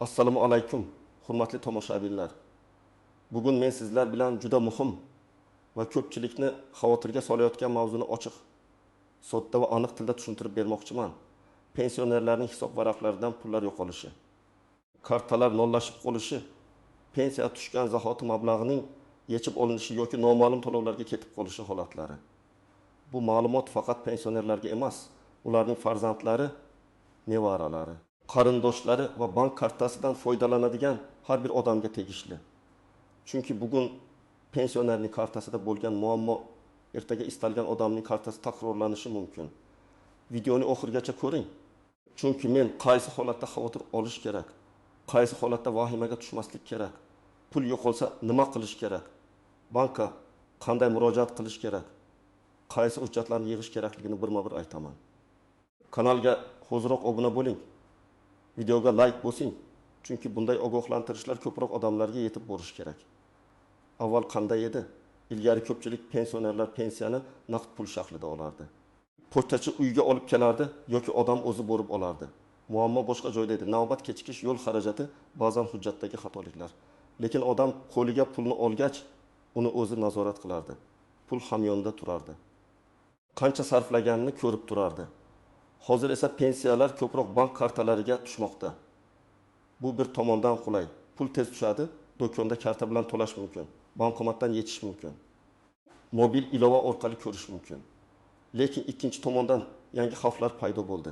Assalomu alaykum, hurmatli tomoshabinlar. Bugun men sizlar bilan juda muhim va ko'pchilikni xavotirga solayotgan mavzuni ochiq, sodda va aniq tilda tushuntirib bermoqchiman. Pensionerlarning hisob varaqlaridan pullar yo'qolishi, kartalar nollashib qolishi, pensiya tushgan zahoti mablag'ining yechib olinishi yoki noma'lum to'lovlarga ketib qolishi holatlari. Bu ma'lumot faqat pensionerlarga emas, ularning farzandlari, nevaralari, qarindoshlari va bank kartasidan foydalanadigan har bir odamga tegishli. Chunki bugun pensionerning kartasida bo'lgan muammo ertaga istalgan odamning kartasi takrorlanishi mumkin. Videoni oxirigacha ko'ring. Chunki men qaysi holatda xavotir olish kerak, qaysi holatda vahimaga tushmaslik kerak, pul yo'qolsa nima qilish kerak, bankka qanday murojaat qilish kerak, qaysi hujjatlarni yig'ish kerakligini birma-bir aytaman. Kanalga hoziroq obuna bo'ling. Videoga like bosing. Chunki bunday ogohlantirishlar ko'proq odamlarga yetib borishi kerak. Avval qanday edi? Ilgari ko'pchilik pensionerlar pensiyani naqd pul shaklida olardi. Pochtachi uyga olib kelardi yoki odam o'zi borib olardi. Muammo boshqa joyda edi. Navbat kechikish, yo'l xarajati, ba'zan hujjatdagi xatoliklar. Lekin odam qo'liga pulni olgach, uni o'zi nazorat qilardi. Pul hamyonda turardi. Qancha sarflaganini ko'rib turardi. Hozir esa pensiyalar ko'proq bank kartalariga tushmoqda. Bu bir tomondan qulay. Pul tez tushadi, do'konda karta bilan to'lash mumkin, bankomatdan yechish mumkin, mobil ilova orqali ko'rish mumkin. Lekin ikkinchi tomondan yangi xavflar paydo bo'ldi.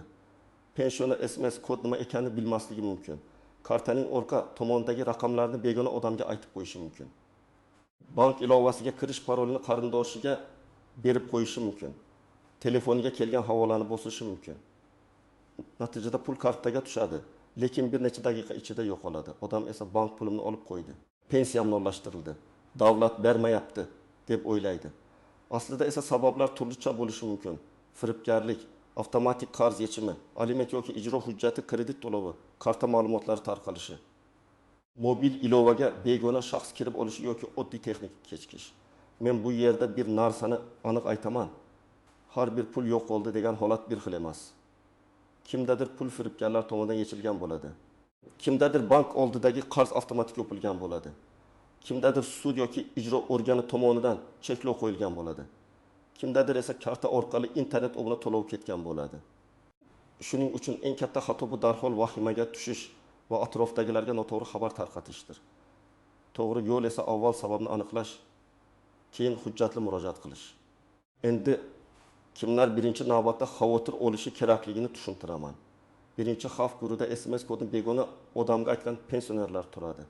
Pensioner SMS kod nima ekanini bilmasligi mumkin. Kartaning orqa tomonidagi raqamlarni begona odamga aytib qo'yishi mumkin. Bank ilovasiga kirish parolini qarindoshiga berib qo'yishi mumkin. Telefoniga kelgan havolani bosishi mumkin. Natijada pul kartaga tushadi, lekin bir necha daqiqa ichida yo'qoladi. Odam esa bank pulimni olib qo'ydi. Pensiyam nollashtirildi. Davlat bermayapti deb o'ylaydi. Aslida esa sabablar turlicha bo'lishi mumkin. Firibgarlik, avtomatik qarz yechimi, aliment yoki ijro hujjati, kredit to'lovi, karta ma'lumotlari tarqalishi, mobil ilovaga begona shaxs kirib olishi yoki oddiy texnik kechikish. Men bu yerda bir narsani aniq aytaman. Har bir pul yo'qoldi degan holat bir xil emas. Kimdadir pul firibgarlar tomonidan yechilgan bo'ladi. Kimdadir bank oldidagi qarz avtomatik yopilgan bo'ladi. Kimdadir sud yoki ijro organi tomonidan cheklov qo'yilgan bo'ladi. Kimdadir esa karta orqali internet o'g'li to'lov ketgan bo'ladi. Shuning uchun eng katta xato bu darhol vahimaga tushish va atrofdagilarga noto'g'ri xabar tarqatishdir. To'g'ri yo'l esa avval sababni aniqlash, keyin hujjatli murojaat qilish. Endi kimlar birinchi navbatda xavotir olishi kerakligini tushuntiraman. Birinchi xavf guruhida SMS kodini begona odamga aytgan pensionerlar turadi.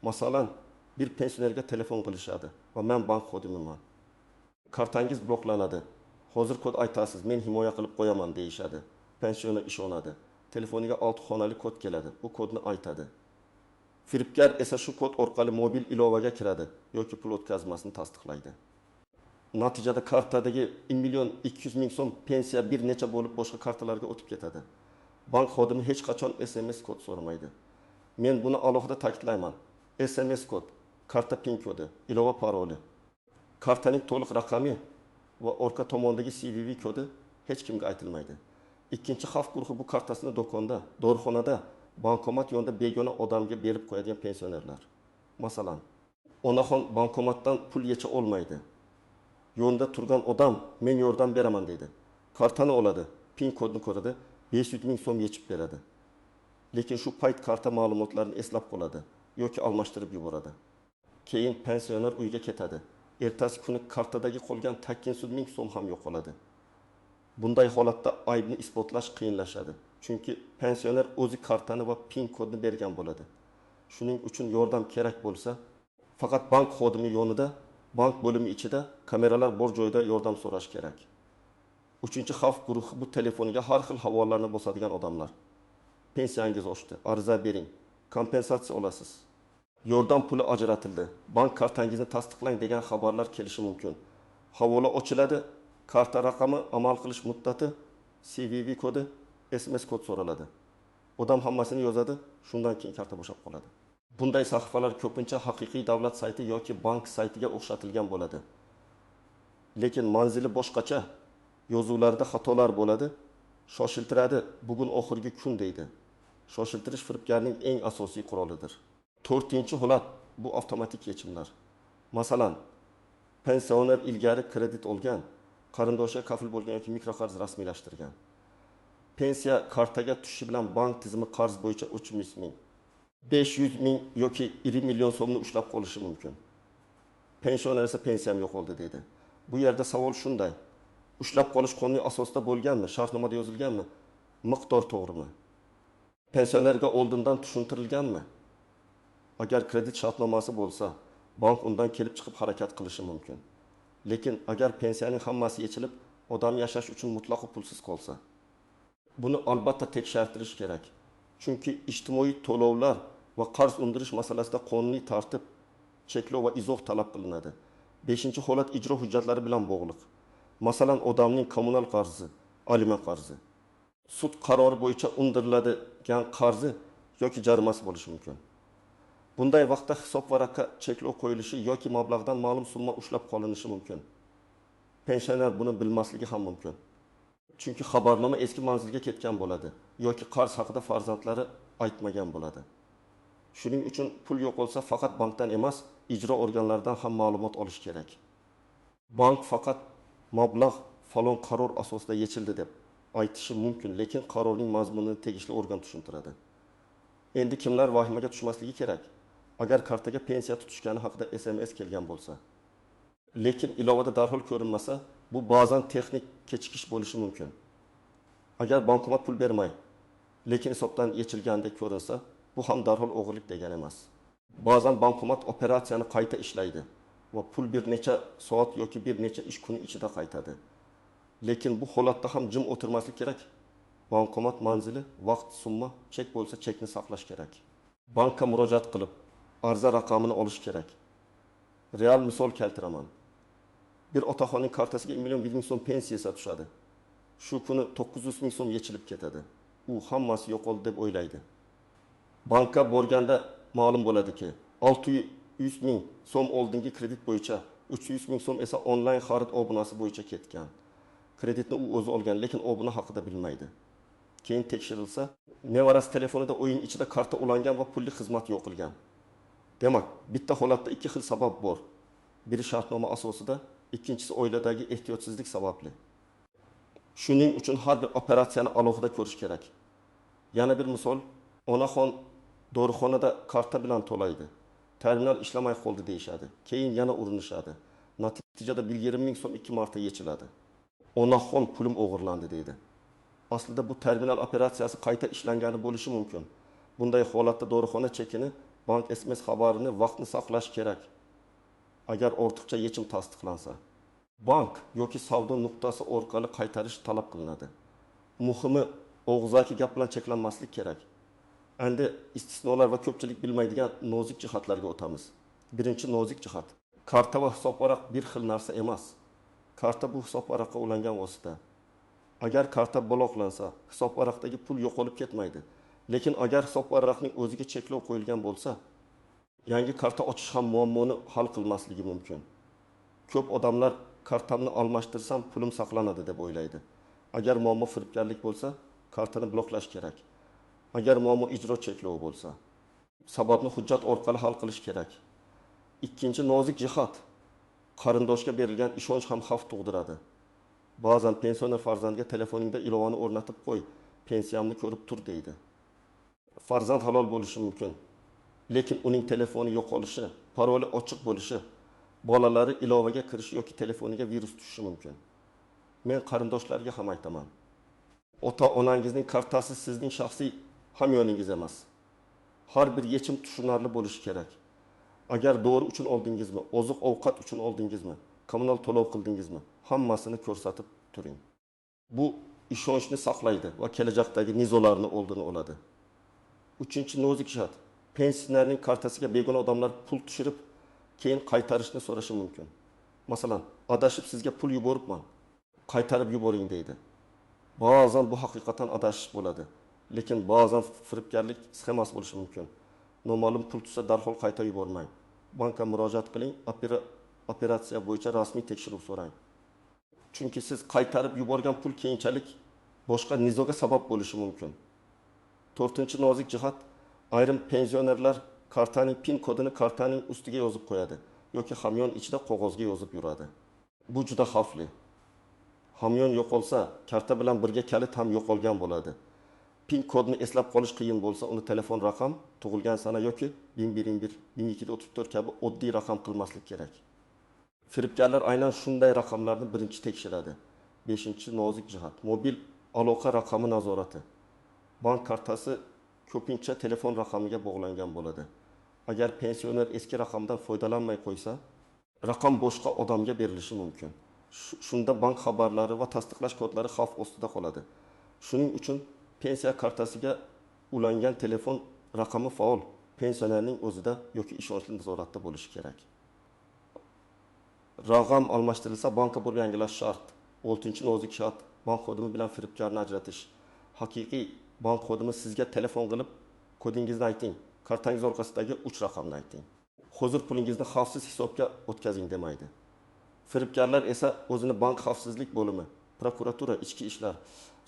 Masalan, bir pensionerga telefon qilishadi va men bank xodimiman. Kartangiz bloklanadi. Hozir kod aytasiz, men himoya qilib qo'yaman deyishadi. Pensioner ishonadi. Telefoniga 6 xonali kod keladi. Bu kodni aytadi. Firibgar esa shu kod orqali mobil ilovaga kiradi yoki pul o'tkazmasini tasdiqlaydi. Natijada kartadagi 1.200.000 so'm pensiya bir necha bo'lib boshqa kartalarga o'tib ketadi. Bank xodimi hech qachon SMS kod so'ramaydi. Men buni alohida ta'kidlayman. SMS kod, karta pin kodi, ilova paroli, kartaning to'liq raqami va orqa tomondagi CVV kodi hech kimga aytilmaydi. Ikkinchi xavf guruhi bu kartasini do'konda, dorixonada, bankomat yonida begona odamga berib qo'yadigan pensionerlar. Masalan, onaxon bankomatdan pul yecha olmaydi. Yo'lda turgan odam men yordam beraman deydi. Kartani oladi, pin kodni ko'radi, 500.000 so'm yechib beradi. Lekin shu payt karta ma'lumotlarini eslab qoladi yoki almashtirib yuboradi. Keyin pensioner uyga ketadi. Ertasi kuni kartadagi qolgan 800.000 so'm ham yo'qoladi. Bunday holatda aybni isbotlash qiyinlashadi. Chunki pensioner o'zi kartani va pin kodni bergan bo'ladi. Shuning uchun yordam kerak bo'lsa, faqat bank xodimi yonida, bank bo'limi ichida kameralar bor joyda yordam so'rash kerak. Uchinchi xavf guruhi bu telefoniga har xil havollarni bosadigan odamlar. Pensiyangiz oshdi, ariza bering, kompensatsiya olasiz. Yordam puli ajratildi, bank kartangizni tasdiqlang degan xabarlar kelishi mumkin. Havola ochiladi, karta raqami, amal qilish muddati, CVV kodi, SMS kod so'raladi. Odam hammasini yozadi, shundan keyin karta bo'shab qoladi. Bunday sahifalar ko'pincha haqiqiy davlat sayti yoki bank saytiga o'xshatilgan bo'ladi. Lekin manzili boshqacha, yozuvlarda xatolar bo'ladi, shoshiltiradi, bugun oxirgi kun deydi. shoshiltirish firibgarning eng asosiy qurolidir. 4-holat bu avtomatik yechimlar. Masalan, pensioner ilgari kredit olgan, qarindoshiga kafil bo'lgan yoki mikroqarz rasmiylashtirgan. Pensiya kartaga tushishi bilan bank tizimi qarz bo'yicha 300 ming, 500 ming yoki 1 million so'mni ushlab qolishi mumkin. Pensioner esa pensiyam yo'qoldi dedi. Bu yerda savol shunday: ushlab qolish qonuniy asosda bo'lganmi, shartnomada yozilganmi? Miqdor to'g'rimi? Pensionerga oldindan tushuntirilganmi? Agar kredit shartnomasi bo'lsa, bank undan kelib chiqib harakat qilishi mumkin. Lekin agar pensiyaning hammasi yechilib, odam yashash uchun mutlaqo pulsiz qolsa, buni albatta tekshirtirish kerak. Chunki ijtimoiy to'lovlar va qarz undirish masalasida qonuniy tartib, cheklov va izoh talab qilinadi. 5-holat ijro hujjatlari bilan bog'liq. Masalan, odamning kommunal qarzi, aliment qarzi, sud qarori bo'yicha undiriladigan qarzi yoki jarimasi bo'lishi mumkin. Bunday vaqtda hisob varaqqa cheklov qo'yilishi yoki mablag'dan ma'lum summa ushlab qolinishi mumkin. Pensioner buni bilmasligi ham mumkin. Chunki xabarnoma eski manzilga ketgan bo'ladi yoki qarz haqida farzandlari aytmagan bo'ladi. Shuning uchun pul yo'qolsa faqat bankdan emas, ijro organlaridan ham ma'lumot olish kerak. Bank faqat mablag' falon qaror asosida yechildi deb aytishi mumkin, lekin qarorning mazmunini tegishli organ tushuntiradi. Endi kimlar vahimaga tushmasligi kerak? Agar kartaga pensiya tutishgani haqida SMS kelgan bo'lsa, lekin ilovada darhol ko'rinmasa, bu ba'zan texnik kechikish bo'lishi mumkin. Agar bankomat pul bermay, lekin hisobdan yechilgandek ko'rinsa, bu ham darhol o'g'irlik degani emas. Ba'zan bankomat operatsiyani qayta ishlaydi va pul bir necha soat yoki bir necha ish kuni ichida qaytadi. Lekin bu holatda ham jim o'tirmaslik kerak. Bankomat manzili, vaqt, summa, chek bo'lsa chekni saqlash kerak. Bankka murojaat qilib, arza raqamini olish kerak. Real misol keltiraman. Bir otaxonning kartasiga 1 million 100 ming so'm pensiyasi tushadi. Shu kuni 900 ming so'm yechilib ketadi. U hammasi yo'qoldi deb o'ylaydi. Bankka borganda ma'lum bo'ladiki, 600 ming so'm oldingi kredit bo'yicha, 300 ming so'm esa onlayn xarid obunasi bo'yicha ketgan. Kreditni u o'zi olgan, lekin obuna haqida bilmaydi. Keyin tekshirilsa, nevarasi telefonida o'yin ichida karta ulangan va pulli xizmat yo'qilgan. Demak, bitta holatda ikki xil sabab bor. Biri shartnoma asosida, ikkinchisi oiladagi ehtiyotsizlik sababli. Shuning uchun har bir operatsiyani alohida ko'rish kerak. Yana bir misol, onaxon dorixonada karta bilan to'laydi. Terminal ishlamay qoldi deyishadi. Keyin yana urinishadi. Natijada 1,20 ming so'm 2 marta yechiladi. Onaxon pulim o'g'irlandi deydi. Aslida bu terminal operatsiyasi qayta ishlangani bo'lishi mumkin. Bunday holatda dorixona chekini, bank SMS xabarini vaqtni saqlash kerak. Agar ortiqcha yechim tasdiqlansa, bank yoki savdo nuqtasi orqali qaytarish talab qilinadi. Muhimi, og'zaki gap bilan cheklanmaslik kerak. Endi istisnolar va ko'pchilik bilmaydigan nozik jihatlarga o'tamiz. Birinchi nozik jihat. Karta va hisob varaq bir xil narsa emas. Karta bu hisob varaqqa ulangan vosita. Agar karta bloqlansa, hisob varaqdagi pul yo'qolib ketmaydi. Lekin agar hisob varaqning o'ziga cheklov qo'yilgan bo'lsa, yangi karta ochish ham muammoni hal qilmasligi mumkin. Ko'p odamlar kartamni almashtirsam pulim saqlanadi deb o'ylaydi. Agar muammo firibgarlik bo'lsa, kartani bloklash kerak. Agar muammo ijro cheklovi bo'lsa, sababni hujjat orqali hal qilish kerak. Ikkinchi nozik jihat, qarindoshga berilgan ishonch ham xavf tug'diradi. Ba'zan pensioner farzandga telefoningda ilovani o'rnatib qo'y, pensiyamni ko'rib tur deydi. Farzand halol bo'lishi mumkin, lekin uning telefoni yo'qolishi, paroli ochiq bo'lishi, bolalari ilovaga kirishi yoki telefoniga virus tushishi mumkin. Men qarindoshlarga ham aytaman. Ota-onangizning kartasi sizning shaxsiy hamyoningiz emas. Har bir yechim tushunarli bo'lishi kerak. Agar dori uchun oldingizmi, oziq-ovqat uchun oldingizmi, kommunal to'lov qildingizmi, hammasini ko'rsatib turing. Bu ishonchni saqlaydi va kelajakdagi nizolarni oldini oladi. Uchinchi nozik jihat. Pensionerning kartasiga begona odamlar pul tushirib, keyin qaytarishni so'rashi mumkin. Masalan, adashib sizga pul yuboribman, qaytarib yuboring deydi. Ba'zan bu haqiqatan adashish bo'ladi, lekin ba'zan firibgarlik sxemasi bo'lishi mumkin. Noma'lum pul tushsa darhol qaytarib yubormang. Bankka murojaat qiling, operatsiya bo'yicha rasmiy tekshiruv so'rang. Chunki siz qaytarib yuborgan pul keyinchalik boshqa nizoga sabab bo'lishi mumkin. To'rtinchi nozik jihat, ayrim pensionerlar kartaning pin kodini kartaning ustiga yozib qo'yadi yoki hamyon ichida qog'ozga yozib yuradi. Bu juda xavfli. Hamyon yo'qolsa, karta bilan birga kalit ham yo'qolgan bo'ladi. Pin kodni eslab qolish qiyin bo'lsa, uni telefon raqam, tug'ilgan sana yoki 1021, 1234 kabi oddiy raqam qilmaslik kerak. Firibgarlar aynan shunday raqamlarni birinchi tekshiradi. 5-nozik jihat, mobil aloqa raqami nazorati. Bank kartasi ko'pincha telefon raqamiga bog'langan bo'ladi. Agar pensioner eski raqamdan foydalanmay qo'ysa, raqam boshqa odamga berilishi mumkin. Shunda bank xabarlari va tasdiqlash kodlari xavf ostida qoladi. Shuning uchun pensiya kartasiga ulangan telefon raqami faol pensionerning o'zida yoki ishonchli nazoratda bo'lishi kerak. Raqam almashtirilsa, bankka bo'lib yangilash shart. 6-nozik shart, bank kodimi bilan firibgarni ajratish. Haqiqiy bank kodimi sizga telefon qilib, kodingizni ayting, kartangiz orqasidagi 3 raqamni ayting. Hozir pulingizni xavfsiz hisobga o'tkazing demaydi. Firibgarlar esa o'zini bank xavfsizlik bo'limi, prokuratura, ichki ishlar,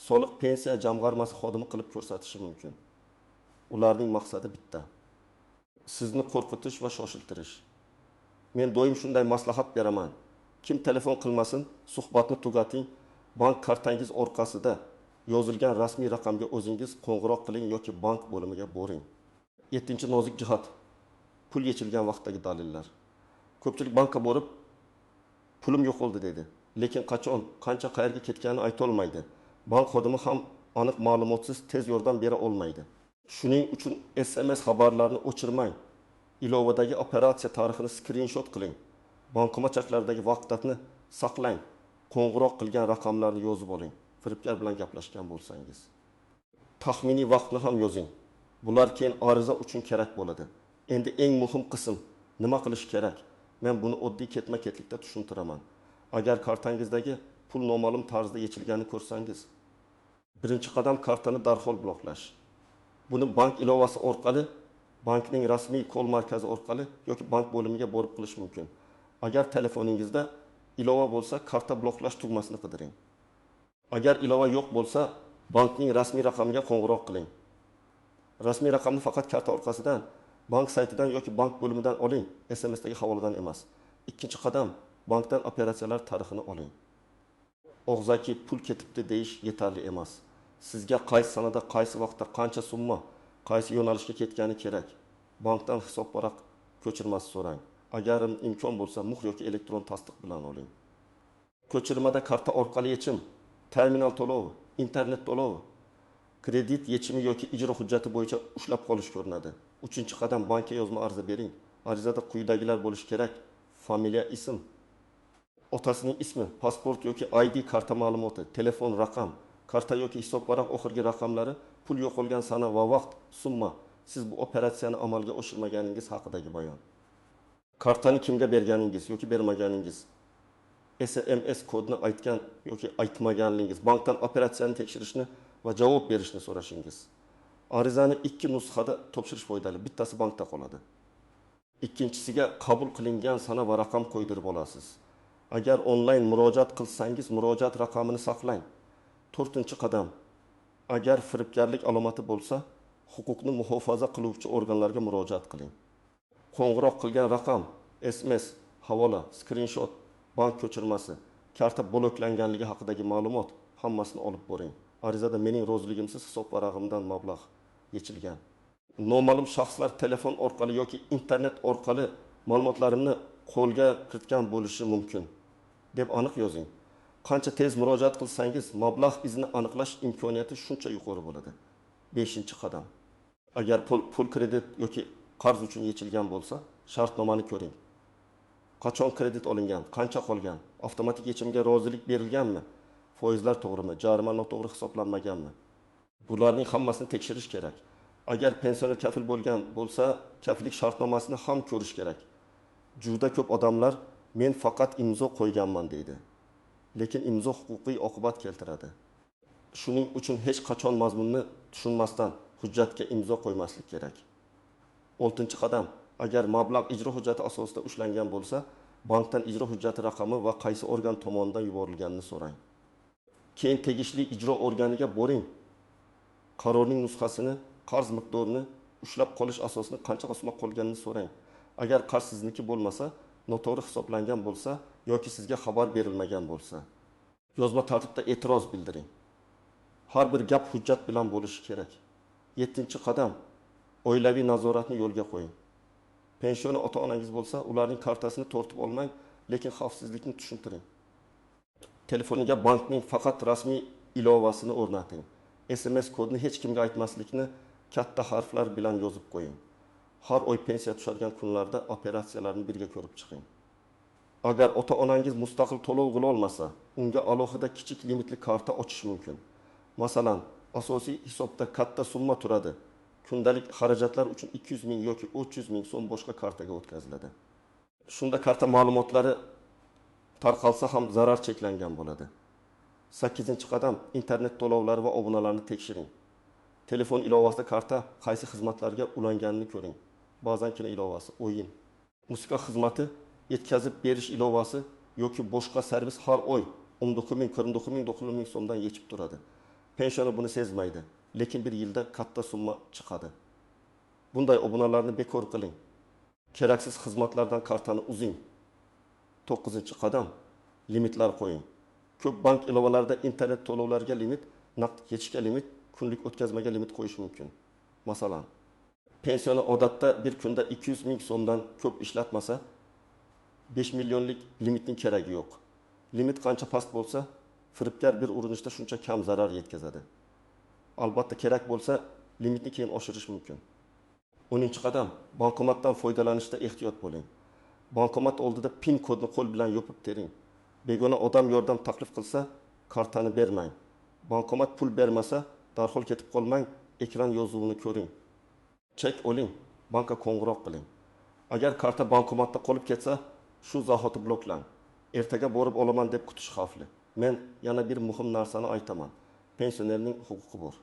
soliq pensiya jamg'armasi xodimi qilib ko'rsatishi mumkin. Ularning maqsadi bitta: sizni qo'rqitish va shoshiltirish. Men doim shunday maslahat beraman. Kim telefon qilmasin, suhbatni tugating, bank kartangiz orqasida yozilgan rasmiy raqamga o'zingiz qo'ng'iroq qiling yoki bank bo'limiga boring. 7-nozik jihat, pul yechilgan vaqtdagi dalillar. Ko'pchilik bankka borib, pulim yo'qoldi dedi. Lekin qachon, qancha qayerga ketganini ayta olmaydi. Bank xodimi ham aniq ma'lumotsiz tez yordam bera olmaydi. Shuning uchun SMS xabarlarini o'chirmang. Ilovadagi operatsiya tarixini skrinshot qiling. Bankomat cheklardagi vaqtni saqlang. Qo'ng'iroq qilgan raqamlarni yozib oling. Firibgar bilan gaplashgan bo'lsangiz. Taxminiy vaqtni ham yozing. Bular keyin ariza uchun kerak bo'ladi. Endi eng muhim qism, nima qilish kerak? Men buni oddiy ketma-ketlikda tushuntiraman. Agar kartangizdagi pul noma'lum tarzda yechilganini ko'rsangiz, birinchi qadam kartani darhol bloklash. Buni bank ilovasi orqali, bankning rasmiy kol markazi orqali yoki bank bo'limiga borib qilish mumkin. Agar telefoningizda ilova bo'lsa, karta bloklash tugmasini qidiring. Agar ilova yo'q bo'lsa, bankning rasmiy raqamiga qo'ng'iroq qiling. Rasmiy raqamni faqat karta orqasidan, bank saytidan yoki bank bo'limidan oling, SMSdagi havoladan emas. Ikkinchi qadam, bankdan operatsiyalar tarixini oling. Og'zaki pul ketibdi deyish yetarli emas. Sizga qaysi sanada, qaysi vaqtda qancha summa, qaysi yo'nalishga ketgani kerak. Bankdan hisob varaq ko'chirmasi so'rang. Agar imkon bo'lsa, muhr yoki elektron tasdiq bilan oling. Ko'chirmada karta orqali yechim, terminal to'lovi, internet to'lovi, kredit yechimi yoki ijro hujjati bo'yicha ushlab qolish ko'rinadi. 3-qadam bankka yozma ariza bering. Arizada quyidagilar bo'lishi kerak: familiya, ism, otasining ismi, pasport yoki ID karta ma'lumoti, telefon raqam, karta yoki hisob varaq oxirgi raqamlari, pul yo'qolgan sana va vaqt, summa, siz bu operatsiyani amalga oshirmaganingiz haqidagi bayon. Kartani kimga berganingiz yoki bermaganingiz, SMS kodni aytgan yoki aytmaganligingiz, bankdan operatsiyani tekshirishni va javob berishni so'rashingiz. Arizani 2 nusxada topshirish foydali, bittasi bankda qoladi. Ikkinchisiga qabul qilingan sana va raqam qo'ydirib olasiz. Agar onlayn murojaat qilsangiz, murojaat raqamini saqlang. 4-qadam, agar firibgarlik alomati bo'lsa, huquqni muhofaza qiluvchi organlarga murojaat qiling. Qo'ng'iroq qilgan raqam, SMS, havola, skrinshot, bank ko'chirmasi, karta bloklanganligi haqidagi ma'lumot hammasini olib boring. Arizada mening roziligimsiz hisob varag'imdan mablag' yechilgan. Noma'lum shaxslar telefon orqali yoki internet orqali ma'lumotlarimni qo'lga kiritgan bo'lishi mumkin deb aniq yozing. Qancha tez murojaat qilsangiz, mablag' izini aniqlash imkoniyati shuncha yuqori bo'ladi. 5-qadam. Agar pul kredit yoki qarz uchun yechilgan bo'lsa, shartnomani ko'ring. Qachon kredit olingan, qancha qolgan, avtomatik yechimga rozilik berilganmi, foizlar to'g'rimi, jarima noto'g'ri hisoblanmaganmi? Bularning hammasini tekshirish kerak. Agar pensioner kafil bo'lgan bo'lsa, kafillik shartnomasini ham ko'rish kerak. Juda ko'p odamlar men faqat imzo qo'yganman deydi. Lekin imzo huquqiy oqibat keltiradi. Shuning uchun hech qachon mazmunni tushunmasdan hujjatga imzo qo'ymaslik kerak. 6-qadam, agar mablag' ijro hujjati asosida ushlangan bo'lsa, bankdan ijro hujjati raqami va qaysi organ tomonidan yuborilganini so'rang. Keyin tegishli ijro organiga boring. Qarorning nusxasini qarz miqdorini ushlab qolish asosida qancha summa qolganini so'rang. Agar qarz sizniki bo'lmasa, noto'g'ri hisoblangan bo'lsa yoki sizga xabar berilmagan bo'lsa, yozma tartibda e'tiroz bildiring. Har bir gap hujjat bilan bo'lishi kerak. 7-qadam oilaviy nazoratni yo'lga qo'ying. Pensioni ota-onangiz bo'lsa, ularning kartasini tortib olmang, lekin xavfsizlikni tushuntiring. Telefoniga bankning faqat rasmiy ilovasini o'rnating. SMS kodini hech kimga aytmaslikni katta harflar bilan yozib qo'ying. Har oy pensiya tushadigan kunlarda operatsiyalarni birga ko'rib chiqing. Agar ota-onangiz mustaqil to'lov qila olmasa, unga alohida kichik limitli karta ochish mumkin. Masalan, asosiy hisobda katta summa turadi. Kundalik xarajatlar uchun 200 ming yoki 300 ming so'm boshqa kartaga o'tkaziladi. Shunda karta ma'lumotlari tarqalsa ham zarar cheklangan bo'ladi. 8-qadam internet to'lovlari va obunalarni tekshiring. Telefon ilovasida karta qaysi xizmatlarga ulanganini ko'ring. Ba'zan kino ilovasi, o'yin, musiqa xizmati, yetkazib berish ilovasi yoki boshqa servis har oy 19 ming, 49 ming, 90 ming so'mdan yechib turadi. Pensioni buni sezmaydi, lekin bir yilda katta summa chiqadi. Bunday obunalarni bekor qiling. Keraksiz xizmatlardan kartani uzing. 9-qadam limitlar qo'ying. Ko'p bank ilovalarida internet to'lovlariga limit, naqd yechishga limit, kunlik o'tkazmaga limit qo'yish mumkin. Masalan, pensioni odatda bir kunda 200 ming so'mdan ko'p ishlatmasa, 5 millionlik limitning keragi yo'q. Limit qancha past bo'lsa, firibgar bir urinishda shuncha kam zarar yetkazadi. Albatta kerak bo'lsa, limitni keyin oshirish mumkin. 10-qadam bankomatdan foydalanishda ehtiyot bo'ling. Bankomat oldida PIN kodni qo'l bilan yopib tering. Begona odam yordam taklif qilsa, kartani bermang. Bankomat pul bermasa, darhol ketib qolmang, ekran yozuvini ko'ring. Chek oling, bankka qo'ng'iroq qiling. Agar karta bankomatda qolib ketsa, shu zahoti bloklang. Ertaga borib olaman deb kutish xavfli. Men yana bir muhim narsani aytaman. Pensionerning huquqi bor.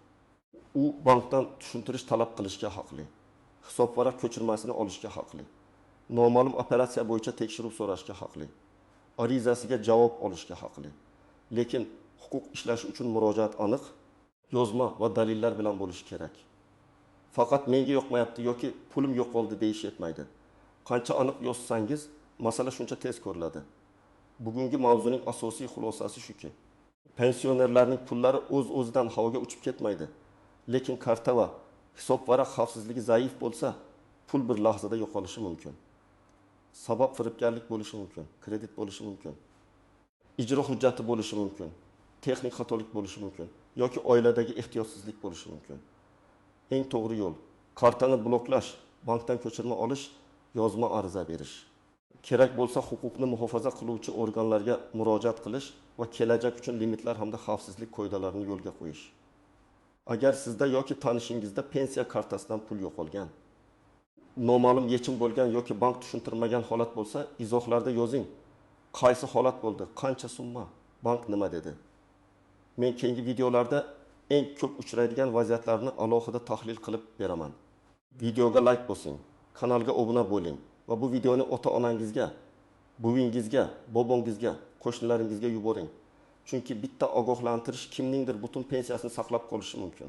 U bankdan tushuntirish talab qilishga haqli. Hisobvaraq ko'chirmasini olishga haqli. Noma'lum operatsiya bo'yicha tekshiruv so'rashga haqli. Arizasiga javob olishga haqli. Lekin huquq ishlashi uchun murojaat aniq, yozma va dalillar bilan bo'lishi kerak. Faqat menga yoqmayapti yoki pulim yo'qoldi deyish yetmaydi. Qancha aniq yozsangiz, masala shuncha tez ko'riladi. Bugungi mavzuning asosiy xulosasi shuki, pensionerlarning pullari o'z-o'zidan havoga uchib ketmaydi. Lekin karta va hisobvaraq xavfsizligi zaif bo'lsa, pul bir lahzada yo'qolishi mumkin. Sabab firibgarlik bo'lishi mumkin, kredit bo'lishi mumkin, ijro hujjati bo'lishi mumkin, texnik xatolik bo'lishi mumkin yoki oiladagi ehtiyotsizlik bo'lishi mumkin. Eng to'g'ri yo'l kartani bloklash, bankdan ko'chirma olish, yozma ariza berish. Kerak bo'lsa huquqni muhofaza qiluvchi organlarga murojaat qilish va kelajak uchun limitlar hamda xavfsizlik qoidalarini yo'lga qo'yish. Agar sizda yoki tanishingizda pensiya kartasidan pul yo'qolgan, noma'lum yechim bo'lgan yoki bank tushuntirmagan holat bo'lsa, izohlarda yozing. Qaysi holat bo'ldi? Qancha summa? Bank nima dedi? Men keyingi videolarda eng ko'p uchraydigan vaziyatlarni alohida tahlil qilib beraman. Videoga like bosing, kanalga obuna bo'ling va bu videoni ota-onangizga, buvingizga, bobongizga, qo'shnilaringizga yuboring. Chunki bitta ogohlantirish kimningdir butun pensiyasini saqlab qolishi mumkin.